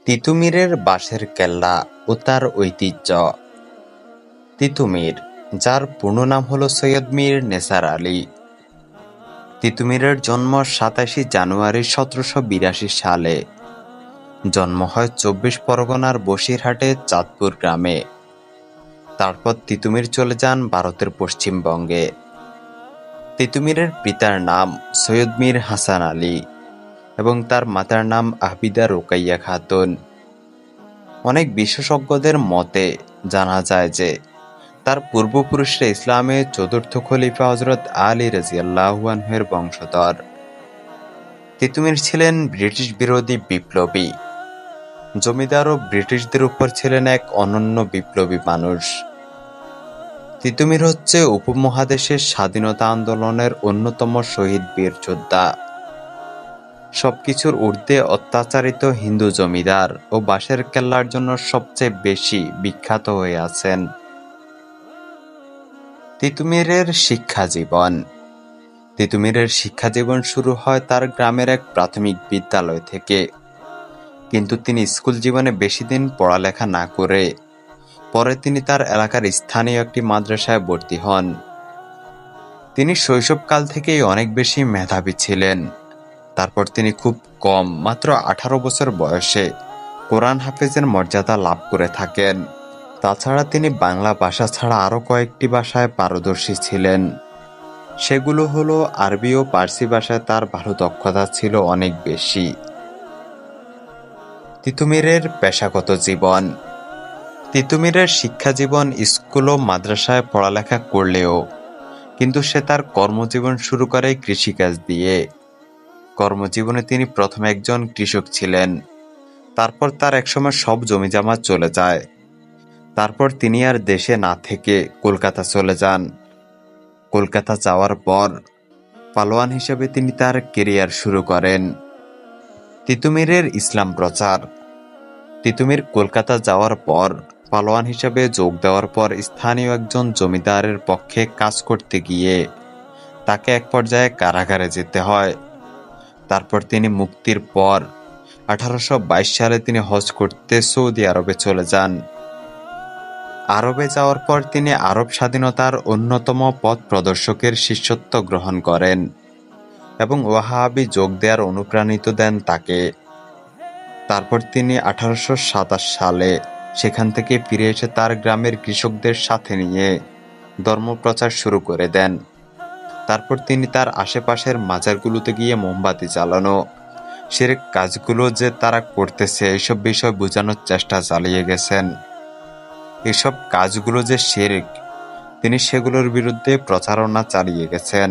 তিতুমীরের বাঁশের কেল্লা ও তার ঐতিহ্য। তিতুমীর, যার পূর্ণ নাম হল সৈয়দ মীর নেছার আলী। তিতুমীরের জন্ম ২৭ জানুয়ারি ১৭৮২ সালে। জন্ম হয় ২৪ পরগনার বসিরহাটে চাঁদপুর গ্রামে। তারপর তিতুমীর চলে যান ভারতের পশ্চিমবঙ্গে। তিতুমীরের পিতার নাম সৈয়দ মীর হাসান আলী এবং তার মাতার নাম আবিদা রোকাইয়া খাতুন। অনেক বিশেষজ্ঞদের মতে জানা যায় যে তার পূর্বপুরুষরা ইসলামে চতুর্থ খলিফা হযরত আলী রাযিয়াল্লাহু আনহু-এর বংশধর। তিতুমীর ছিলেন ব্রিটিশ বিরোধী বিপ্লবী। জমিদার ও ব্রিটিশদের উপর ছিলেন এক অনন্য বিপ্লবী মানুষ। তিতুমীর হচ্ছে উপমহাদেশের স্বাধীনতা আন্দোলনের অন্যতম শহীদ বীর যোদ্ধা। সবকিছুর ঊর্ধ্বে অত্যাচারিত হিন্দু জমিদার ও বাঁশের কেল্লার জন্য সবচেয়ে বেশি বিখ্যাত হয়ে আছেন। তিতুমীরের শিক্ষা জীবন। তিতুমীরের শিক্ষা জীবন শুরু হয় তার গ্রামের এক প্রাথমিক বিদ্যালয় থেকে, কিন্তু তিনি স্কুল জীবনে বেশি দিন পড়ালেখা না করে পরে তিনি তার এলাকার স্থানীয় একটি মাদ্রাসায় ভর্তি হন। তিনি শৈশবকাল থেকেই অনেক বেশি মেধাবী ছিলেন। তারপর তিনি খুব কম, মাত্র ১৮ বছর বয়সে কোরআন হাফেজের মর্যাদা লাভ করে থাকেন। তাছাড়া তিনি বাংলা ভাষা ছাড়া আরও কয়েকটি ভাষায় পারদর্শী ছিলেন। সেগুলো হলো আরবি ও পার্সি ভাষায় তার ভালো দক্ষতা ছিল অনেক বেশি। তিতুমীরের পেশাগত জীবন। তিতুমীরের শিক্ষা জীবন স্কুল ও মাদ্রাসায় পড়ালেখা করলেও কিন্তু সে তার কর্মজীবন শুরু করে কৃষিকাজ দিয়ে। কর্মজীবনে তিনি প্রথমে একজন কৃষক ছিলেন। তারপর তার একসময় সব জমিজমা চলে যায়। তারপর তিনি আর দেশে না থেকে কলকাতা চলে যান। কলকাতা যাওয়ার পর পালোয়ান হিসেবে তিনি তার কেরিয়ার শুরু করেন। তিতুমীরের ইসলাম প্রচার। তিতুমীর কলকাতা যাওয়ার পর পালোয়ান হিসেবে যোগ দেওয়ার পর স্থানীয় একজন জমিদারের পক্ষে কাজ করতে গিয়ে তাকে এক পর্যায়ে কারাগারে যেতে হয়। তারপর তিনি মুক্তির পর ১৮২২ সালে তিনি হজ করতে সৌদি আরবে চলে যান। আরবে যাওয়ার পর তিনি আরব স্বাধীনতার অন্যতম পথ প্রদর্শকের শিষ্যত্ব গ্রহণ করেন এবং ওয়াহাবি যোগ দেওয়ার অনুপ্রাণিত দেন তাকে। তারপর তিনি ১৮২৭ সালে সেখান থেকে ফিরে এসে তার গ্রামের কৃষকদের সাথে নিয়ে ধর্মপ্রচার শুরু করে দেন। তারপর তিনি তার আশেপাশের মাজারগুলোতে গিয়ে মোমবাতি জ্বালানো, শিরক কাজগুলো যে তারা করতেছে এইসব বিষয় বোঝানোর চেষ্টা চালিয়ে গেছেন। এসব কাজগুলো যে শিরক, তিনি সেগুলোর বিরুদ্ধে প্রচারণা চালিয়ে গেছেন।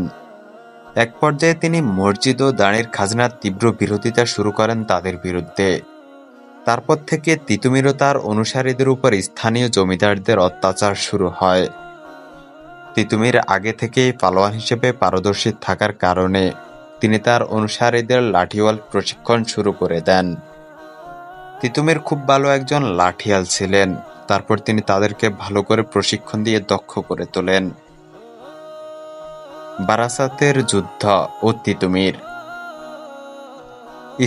এক পর্যায়ে তিনি মসজিদ ও দাঁড়ির খাজনার তীব্র বিরোধিতা শুরু করেন তাদের বিরুদ্ধে। তারপর থেকে তিতুমীর ও তার অনুসারীদের উপর স্থানীয় জমিদারদের অত্যাচার শুরু হয়। তিতুমীর আগে থেকেই পালোয়ান হিসেবে পারদর্শী থাকার কারণে তিনি তার অনুসারীদের লাঠিওয়াল প্রশিক্ষণ শুরু করে দেন। তিতুমীর খুব ভালো একজন লাঠিয়াল ছিলেন। তারপর তিনি তাদেরকে ভালো করে প্রশিক্ষণ দিয়ে দক্ষ করে তোলেন। বারাসাতের যুদ্ধ ও তিতুমীর।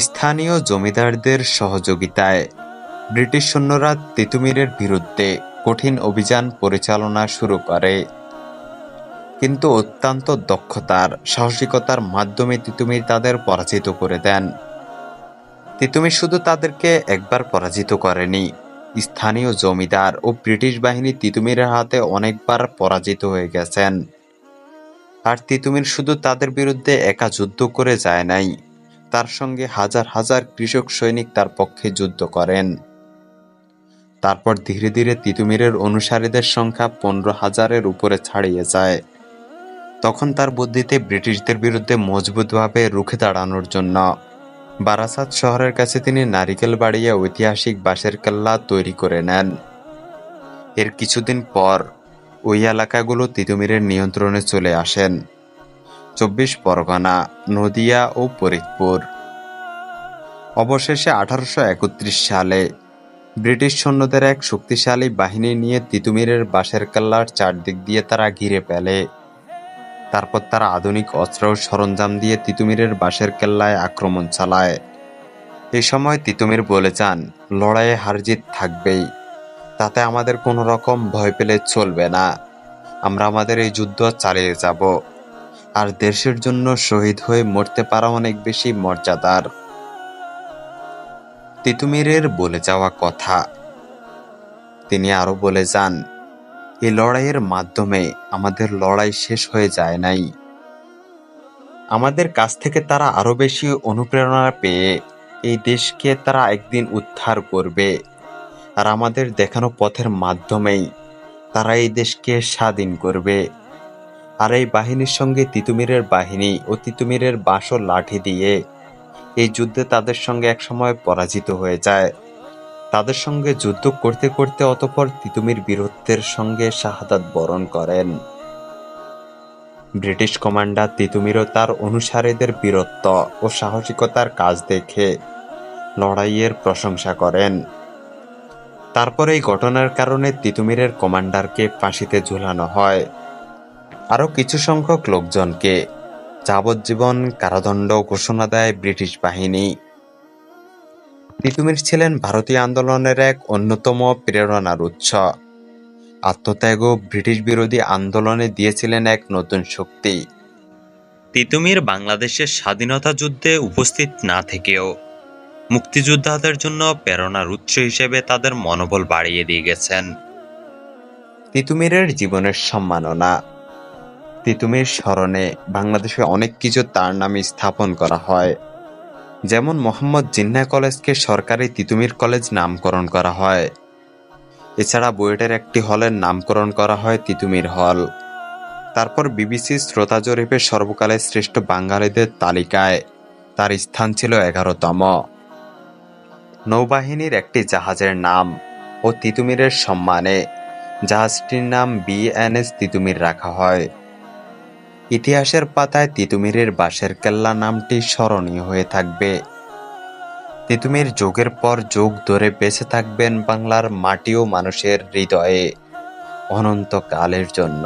স্থানীয় জমিদারদের সহযোগিতায় ব্রিটিশ সৈন্যরা তিতুমীরের বিরুদ্ধে কঠিন অভিযান পরিচালনা শুরু করে, কিন্তু অত্যন্ত দক্ষতার সাহসিকতার মাধ্যমে তিতুমীর তাদের পরাজিত করে দেন। তিতুমীর শুধু তাদেরকে একবার পরাজিত করেনি, স্থানীয় জমিদার ও ব্রিটিশ বাহিনী তিতুমীরের হাতে অনেকবার পরাজিত হয়ে গেছেন। আর তিতুমীর শুধু তাদের বিরুদ্ধে একা যুদ্ধ করে যায় নাই, তার সঙ্গে হাজার হাজার কৃষক সৈনিক তার পক্ষে যুদ্ধ করেন। তারপর ধীরে ধীরে তিতুমীরের অনুসারীদের সংখ্যা ১৫,০০০-এর উপরে ছাড়িয়ে যায়। তখন তার বুদ্ধিতে ব্রিটিশদের বিরুদ্ধে মজবুতভাবে রুখে দাঁড়ানোর জন্য বারাসাত শহরের কাছে তিনি নারিকেল বাড়িয়ে ঐতিহাসিক বাঁশের কেল্লা তৈরি করে নেন। এর কিছুদিন পর ওই এলাকাগুলো তিতুমীরের নিয়ন্ত্রণে চলে আসেন। ২৪ পরগনা, নদিয়া ও ফরিদপুর। অবশেষে ১৮৩১ সালে ব্রিটিশ সৈন্যদের এক শক্তিশালী বাহিনী নিয়ে তিতুমীরের বাঁশের কেল্লার চারদিক দিয়ে তারা ঘিরে ফেলে। তারপর তারা আধুনিক অস্ত্র ও সরঞ্জাম দিয়ে তিতুমীরের বাঁশের কেল্লায় আক্রমণ চালায়। এই সময় তিতুমির বলে যান, লড়াইয়ে হারজিত থাকবেই, তাতে আমাদের কোনো রকম ভয় পেলে চলবে না। আমরা আমাদের এই যুদ্ধ চালিয়ে যাব, আর দেশের জন্য শহীদ হয়ে মরতে পারা অনেক বেশি মর্যাদার। তিতুমিরের বলে যাওয়া কথা। তিনি আরো বলে যান, এই লড়াইয়ের মাধ্যমে আমাদের লড়াই শেষ হয়ে যায় নাই। আমাদের কাছ থেকে তারা আরো বেশি অনুপ্রেরণা পেয়ে এই দেশকে তারা একদিন উদ্ধার করবে, আর আমাদের দেখানো পথের মাধ্যমেই তারা এই দেশকে স্বাধীন করবে। আর এই বাহিনীর সঙ্গে তিতুমিরের বাহিনী ও তিতুমিরের বাঁশ ও লাঠি দিয়ে এই যুদ্ধে তাদের সঙ্গে একসময় পরাজিত হয়ে যায়। তাদের সঙ্গে যুদ্ধ করতে করতে অতঃপর তিতুমির বীরত্বের সঙ্গে শাহাদাত বরণ করেন। ব্রিটিশ কমান্ডার তিতুমিরও তার অনুসারীদের বীরত্ব ও সাহসিকতার কাজ দেখে লড়াইয়ের প্রশংসা করেন। তারপর এই ঘটনার কারণে তিতুমিরের কমান্ডারকে ফাঁসিতে ঝুলানো হয়। আরও কিছু সংখ্যক লোকজনকে যাবজ্জীবন কারাদণ্ড ঘোষণা দেয় ব্রিটিশ বাহিনী। তিতুমির ছিলেন ভারতীয় আন্দোলনের এক অন্যতম প্রেরণার উৎস। আত্মত্যাগ ও ব্রিটিশ বিরোধী আন্দোলনে দিয়েছিলেন এক নতুন শক্তি। তিতুমির বাংলাদেশের স্বাধীনতা যুদ্ধে উপস্থিত না থেকেও মুক্তিযোদ্ধাদের জন্য প্রেরণার উৎস হিসেবে তাদের মনোবল বাড়িয়ে দিয়ে গেছেন। তিতুমিরের জীবনের সম্মাননা। তিতুমির স্মরণে বাংলাদেশে অনেক কিছু তার নামে স্থাপন করা হয়। যেমন মোহাম্মদ জিন্নাহ কলেজকে সরকারি তিতুমির কলেজ নামকরণ করা হয়। এছাড়া বুয়েটের একটি হলের নামকরণ করা হয় তিতুমির হল। তারপর বিবিসি শ্রোতা জরিপে সর্বকালের শ্রেষ্ঠ বাঙালিদের তালিকায় তার স্থান ছিল 11তম। নৌবাহিনীর একটি জাহাজের নাম ও তিতুমিরের সম্মানে জাহাজটির নাম বিএনএস তিতুমির রাখা হয়। ইতিহাসের পাতায় তিতুমিরের বাঁশের কেল্লা নামটি স্মরণীয় হয়ে থাকবে। তিতুমির যুগের পর যুগ ধরে বেঁচে থাকবেন বাংলার মাটি ও মানুষের হৃদয়ে অনন্তকালের জন্য।